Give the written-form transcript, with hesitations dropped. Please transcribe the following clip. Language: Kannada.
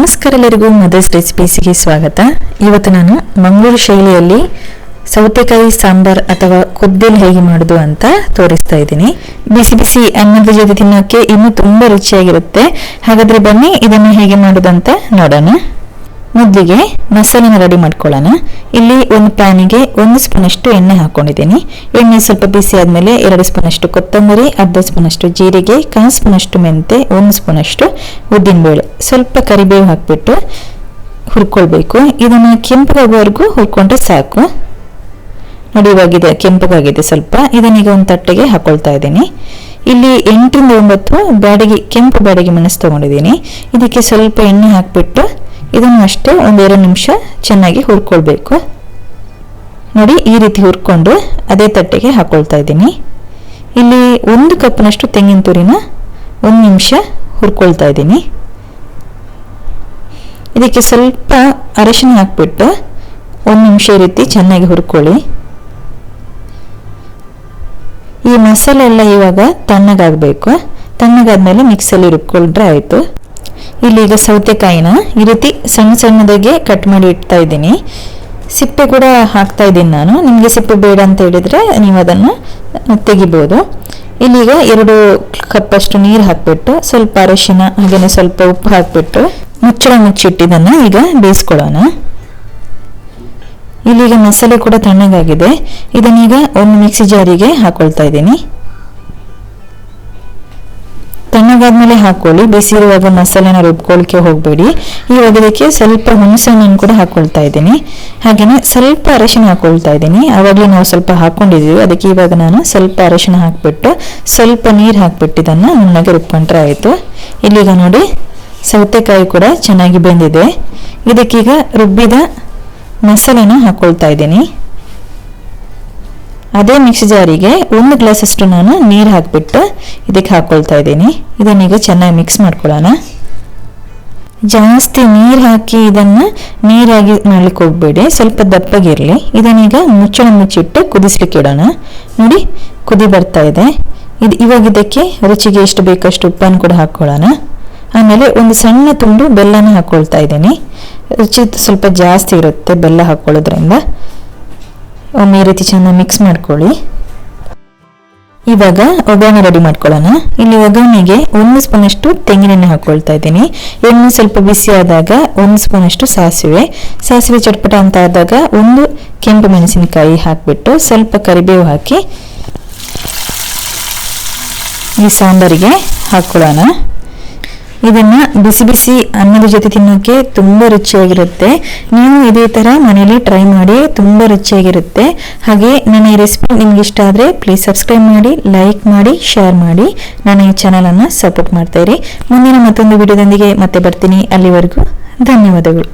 ನಮಸ್ಕಾರ ಎಲ್ಲರಿಗೂ ಮದರ್ಸ್ ರೆಸಿಪೀಸ್ಗೆ ಸ್ವಾಗತ. ಇವತ್ತು ನಾನು ಮಂಗಳೂರು ಶೈಲಿಯಲ್ಲಿ ಸೌತೆಕಾಯಿ ಸಾಂಬಾರ್ ಅಥವಾ ಕೊಬ್ಬೆಲ್ ಹೇಗೆ ಮಾಡೋದು ಅಂತ ತೋರಿಸ್ತಾ ಇದ್ದೀನಿ. ಬಿಸಿ ಬಿಸಿ ಅನ್ನದ ಜೊತೆ ತಿನ್ನೋಕ್ಕೆ ಇನ್ನೂ ತುಂಬಾ ರುಚಿಯಾಗಿರುತ್ತೆ. ಹಾಗಾದ್ರೆ ಬನ್ನಿ ಇದನ್ನು ಹೇಗೆ ಮಾಡೋದಂತ ನೋಡೋಣ. ಮೊದಲಿಗೆ ಮಸಾಲೆನ ರೆಡಿ ಮಾಡ್ಕೊಳ್ಳೋಣ. ಇಲ್ಲಿ ಒಂದು ಪ್ಯಾನಿಗೆ 1 ಸ್ಪೂನ್ ಅಷ್ಟು ಎಣ್ಣೆ ಹಾಕೊಂಡಿದ್ದೀನಿ. ಎಣ್ಣೆ ಸ್ವಲ್ಪ ಬಿಸಿ ಆದ್ಮೇಲೆ 2 ಸ್ಪೂನ್ ಅಷ್ಟು ಕೊತ್ತಂಬರಿ, ಅರ್ಧ ಸ್ಪೂನ್ ಅಷ್ಟು ಜೀರಿಗೆ, 1/2 ಸ್ಪೂನ್ ಅಷ್ಟು ಮೆಂತೆ, 1 ಸ್ಪೂನ್ ಅಷ್ಟು ಉದ್ದಿನಬೇಳೆ, ಸ್ವಲ್ಪ ಕರಿಬೇವು ಹಾಕ್ಬಿಟ್ಟು ಹುರ್ಕೊಳ್ಬೇಕು. ಇದನ್ನ ಕೆಂಪಗಾಗುವವರೆಗೂ ಹುರ್ಕೊಂಡ್ರೆ ಸಾಕು. ನೋಡಿ, ಇವಾಗಿದೆ ಕೆಂಪಗಾಗಿದೆ ಸ್ವಲ್ಪ. ಇದನ್ನೀಗ ಒಂದು ತಟ್ಟೆಗೆ ಹಾಕೊಳ್ತಾ ಇದ್ದೀನಿ. ಇಲ್ಲಿ 8 ರಿಂದ 9 ಬ್ಯಾಡಗಿ ಕೆಂಪು ಬ್ಯಾಡಗಿ ಮೆಣಸು ತಗೊಂಡಿದ್ದೀನಿ. ಇದಕ್ಕೆ ಸ್ವಲ್ಪ ಎಣ್ಣೆ ಹಾಕ್ಬಿಟ್ಟು ಇದನ್ನು ಅಷ್ಟೇ 1-2 ನಿಮಿಷ ಚೆನ್ನಾಗಿ ಹುರ್ಕೊಳ್ಬೇಕು. ನೋಡಿ, ಈ ರೀತಿ ಹುರ್ಕೊಂಡು ಅದೇ ತಟ್ಟೆಗೆ ಹಾಕೊಳ್ತಾ ಇದ್ದೀನಿ. ಇಲ್ಲಿ 1 ಕಪ್ನಷ್ಟು ತೆಂಗಿನ ತುರಿನ 1 ನಿಮಿಷ ಹುರ್ಕೊಳ್ತಾ ಇದ್ದೀನಿ. ಇದಕ್ಕೆ ಸ್ವಲ್ಪ ಅರಿಶಿನ ಹಾಕ್ಬಿಟ್ಟು 1 ನಿಮಿಷ ಈ ರೀತಿ ಚೆನ್ನಾಗಿ ಹುರ್ಕೊಳ್ಳಿ. ಈ ಮಸಾಲೆ ಎಲ್ಲ ಇವಾಗ ತಣ್ಣಗಾಗಬೇಕು. ತಣ್ಣಗಾದ್ಮೇಲೆ ಮಿಕ್ಸಲ್ಲಿ ರುಬ್ಕೊಂಡ್ರೆ ಆಯಿತು. ಇಲ್ಲಿಗ ಸೌತೆಕಾಯಿನ ಈ ರೀತಿ ಸಣ್ಣ ಸಣ್ಣದಾಗೆ ಕಟ್ ಮಾಡಿ ಇಡ್ತಾ ಇದ್ದೀನಿ. ಸಿಪ್ಪೆ ಕೂಡ ಹಾಕ್ತಾ ಇದ್ದೀನಿ ನಾನು. ನಿಮಗೆ ಸಿಪ್ಪೆ ಬೇಡ ಅಂತ ಹೇಳಿದ್ರೆ ನೀವು ಅದನ್ನು ತೆಗಿಬೋದು. ಇಲ್ಲಿಗ 2 ಕಪ್ ಅಷ್ಟು ನೀರು ಹಾಕ್ಬಿಟ್ಟು ಸ್ವಲ್ಪ ಅರಿಶಿನ ಹಾಗೇನೆ ಸ್ವಲ್ಪ ಉಪ್ಪು ಹಾಕ್ಬಿಟ್ಟು ಮುಚ್ಚಳ ಮುಚ್ಚಿಟ್ಟಿದ್ದನ್ನು ಈಗ ಬೇಯಿಸ್ಕೊಳ್ಳೋಣ. ಇಲ್ಲಿಗ ಮಸಾಲೆ ಕೂಡ ತಣ್ಣಗಾಗಿದೆ. ಇದನ್ನೀಗ ಒಂದು ಮಿಕ್ಸಿ ಜಾರಿಗೆ ಹಾಕೊಳ್ತಾ ಇದ್ದೀನಿ. ತಣ್ಣಗಾದ್ಮೇಲೆ ಹಾಕೊಳ್ಳಿ. ಬಿಸಿರುವಾಗ ಮಸಾಲೆನ ರುಬ್ಕೊಳ್ಳಿಕ್ಕೆ ಹೋಗಬೇಡಿ. ಇವಾಗ ಇದಕ್ಕೆ ಸ್ವಲ್ಪ ಹುಣಸೆ ಹಣ್ಣನ್ನು ಕೂಡ ಹಾಕೊಳ್ತಾ ಇದ್ದೀನಿ. ಹಾಗೇನೆ ಸ್ವಲ್ಪ ಅರಿಶಿನ ಹಾಕೊಳ್ತಾ ಇದ್ದೀನಿ. ಆವಾಗಲೇ ನಾವು ಸ್ವಲ್ಪ ಹಾಕೊಂಡಿದ್ದೀವಿ, ಅದಕ್ಕೆ ಇವಾಗ ನಾನು ಸ್ವಲ್ಪ ಅರಿಶಿನ ಹಾಕ್ಬಿಟ್ಟು ಸ್ವಲ್ಪ ನೀರು ಹಾಕ್ಬಿಟ್ಟು ಇದನ್ನು ನುಣ್ಣಗೆ ರುಬ್ಕೊಂಡ್ರೆ ಆಯಿತು. ಇಲ್ಲಿಗ ನೋಡಿ, ಸೌತೆಕಾಯಿ ಕೂಡ ಚೆನ್ನಾಗಿ ಬೆಂದಿದೆ. ಇದಕ್ಕೀಗ ರುಬ್ಬಿದ ಮಸಾಲೆನ ಹಾಕೊಳ್ತಾ ಇದ್ದೀನಿ. ಅದೇ ಮಿಕ್ಸಿ ಜಾರಿಗೆ 1 ಗ್ಲಾಸ್ ಅಷ್ಟು ನಾನು ನೀರು ಹಾಕ್ಬಿಟ್ಟು ಇದಕ್ಕೆ ಹಾಕೊಳ್ತಾ ಇದ್ದೀನಿ. ಇದನ್ನೀಗ ಚೆನ್ನಾಗಿ ಮಿಕ್ಸ್ ಮಾಡ್ಕೊಳ್ಳೋಣ. ಜಾಸ್ತಿ ನೀರು ಹಾಕಿ ಇದನ್ನು ನೀರಾಗಿ ಮಾಡ್ಲಿಕ್ಕೆ ಹೋಗ್ಬೇಡಿ, ಸ್ವಲ್ಪ ದಪ್ಪಗಿರಲಿ. ಇದನ್ನೀಗ ಮುಚ್ಚಳ ಮುಚ್ಚಿಟ್ಟು ಕುದಿಸ್ಲಿಕ್ಕೆ ಇಡೋಣ. ನೋಡಿ, ಕುದಿ ಬರ್ತಾ ಇದೆ. ಇವಾಗ ಇದಕ್ಕೆ ರುಚಿಗೆ ಎಷ್ಟು ಬೇಕಷ್ಟು ಉಪ್ಪನ್ನು ಕೂಡ ಹಾಕೊಳ್ಳೋಣ. ಆಮೇಲೆ ಒಂದು ಸಣ್ಣ ತುಂಡು ಬೆಲ್ಲನ ಹಾಕೊಳ್ತಾ ಇದ್ದೀನಿ. ರುಚಿ ಸ್ವಲ್ಪ ಜಾಸ್ತಿ ಇರುತ್ತೆ ಬೆಲ್ಲ ಹಾಕೊಳ್ಳೋದ್ರಿಂದ. ಒಮ್ಮೆ ಈ ರೀತಿ ಚೆನ್ನಾಗಿ ಮಿಕ್ಸ್ ಮಾಡ್ಕೊಳ್ಳಿ. ಇವಾಗ ಒಗ್ಗರಣೆ ರೆಡಿ ಮಾಡ್ಕೊಳ್ಳೋಣ. ಇಲ್ಲಿ ಒಗ್ಗರಣೆಗೆ 1 ಸ್ಪೂನ್ ಅಷ್ಟು ತೆಂಗಿನೆಣ್ಣೆ ಹಾಕೊಳ್ತಾ ಇದ್ದೀನಿ. ಎಣ್ಣೆ ಸ್ವಲ್ಪ ಬಿಸಿ ಆದಾಗ 1 ಸ್ಪೂನ್ ಅಷ್ಟು ಸಾಸಿವೆ ಚಟ್ಪಟ ಅಂತ ಆದಾಗ 1 ಕೆಂಪು ಮೆಣಸಿನಕಾಯಿ ಹಾಕ್ಬಿಟ್ಟು ಸ್ವಲ್ಪ ಕರಿಬೇವು ಹಾಕಿ ಈ ಸಾಂಬಾರಿಗೆ ಹಾಕೊಳ್ಳೋಣ. ಇದನ್ನ ಬಿಸಿ ಬಿಸಿ ಅನ್ನದ ಜೊತೆ ತಿನ್ನೋಕೆ ತುಂಬಾ ರುಚಿಯಾಗಿರುತ್ತೆ. ನೀವು ಇದೇ ತರ ಮನೆಯಲ್ಲಿ ಟ್ರೈ ಮಾಡಿ, ತುಂಬಾ ರುಚಿಯಾಗಿರುತ್ತೆ. ಹಾಗೆ ನನ್ನ ಈ ರೆಸಿಪಿ ನಿಮ್ಗೆ ಇಷ್ಟ ಆದ್ರೆ ಪ್ಲೀಸ್ ಸಬ್ಸ್ಕ್ರೈಬ್ ಮಾಡಿ, ಲೈಕ್ ಮಾಡಿ, ಶೇರ್ ಮಾಡಿ. ನನ್ನ ಈ ಚಾನಲ್ ಅನ್ನ ಸಪೋರ್ಟ್ ಮಾಡ್ತಾ ಇರಿ. ಮುಂದಿನ ಮತ್ತೊಂದು ವಿಡಿಯೋದೊಂದಿಗೆ ಮತ್ತೆ ಬರ್ತೀನಿ. ಅಲ್ಲಿವರೆಗೂ ಧನ್ಯವಾದಗಳು.